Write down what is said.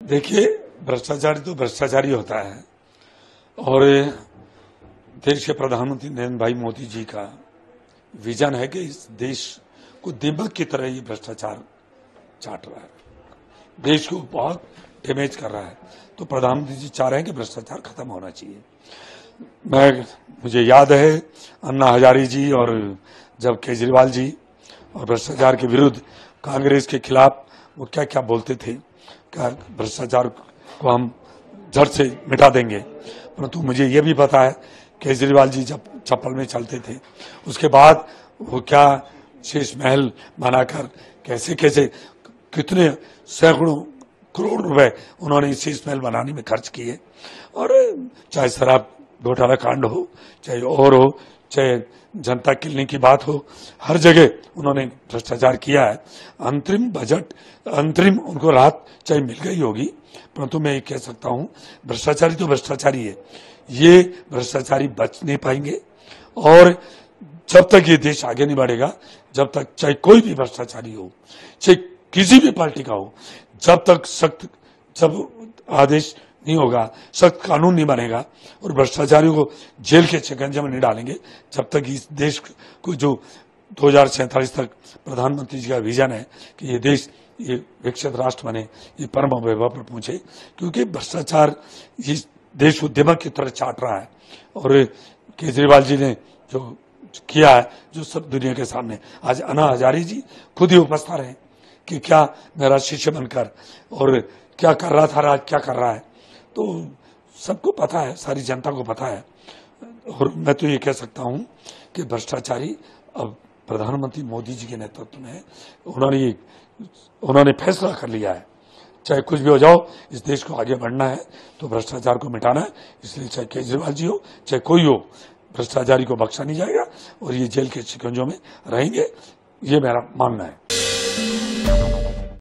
देखिए, भ्रष्टाचारी तो भ्रष्टाचारी होता है और देश के प्रधानमंत्री नरेंद्र भाई मोदी जी का विजन है कि इस देश को दीमक की तरह ये भ्रष्टाचार चाट रहा है, देश को बहुत डैमेज कर रहा है। तो प्रधानमंत्री जी चाह रहे हैं कि भ्रष्टाचार खत्म होना चाहिए। मुझे याद है अन्ना हजारे जी और जब केजरीवाल जी और भ्रष्टाचार के विरुद्ध कांग्रेस के खिलाफ वो क्या क्या बोलते थे, क्या भ्रष्टाचार को हम जड़ से मिटा देंगे। परंतु मुझे ये भी पता है केजरीवाल जी जब चप्पल में चलते थे उसके बाद वो क्या शीश महल बनाकर कैसे कैसे कितने सैकड़ों करोड़ रुपए उन्होंने इस शीश महल बनाने में खर्च किए। और चाहे शराब घोटाला कांड हो, चाहे और हो, चाहे जनता किलने की बात हो, हर जगह उन्होंने भ्रष्टाचार किया है। अंतरिम उनको राहत चाहे मिल गई होगी, परंतु मैं ये कह सकता हूं भ्रष्टाचारी तो भ्रष्टाचारी है, ये भ्रष्टाचारी बच नहीं पाएंगे। और जब तक ये देश आगे नहीं बढ़ेगा, जब तक चाहे कोई भी भ्रष्टाचारी हो, चाहे किसी भी पार्टी का हो, जब तक सख्त आदेश नहीं होगा, सख्त कानून नहीं बनेगा और भ्रष्टाचारियों को जेल के शिकंजे में नहीं डालेंगे, जब तक इस देश को जो 2047 तक प्रधानमंत्री जी का विजन है कि ये देश ये विकसित राष्ट्र बने, ये परम वैभव पर पहुंचे, क्योंकि भ्रष्टाचार इस देश को दिमाग की तरह चाट रहा है। और केजरीवाल जी ने जो किया है, जो सब दुनिया के सामने, आज अन्ना हजारे जी खुद ही उपस्थित रहे कि क्या मेरा शिष्य बनकर और क्या कर रहा था, आज क्या कर रहा है। तो सबको पता है, सारी जनता को पता है। और मैं तो ये कह सकता हूं कि भ्रष्टाचारी अब प्रधानमंत्री मोदी जी के नेतृत्व में उन्होंने फैसला कर लिया है, चाहे कुछ भी हो जाओ, इस देश को आगे बढ़ना है तो भ्रष्टाचार को मिटाना है। इसलिए चाहे केजरीवाल जी हो, चाहे कोई हो, भ्रष्टाचारी को बख्शा नहीं जाएगा और ये जेल के शिकंजों में रहेंगे, ये मेरा मानना है।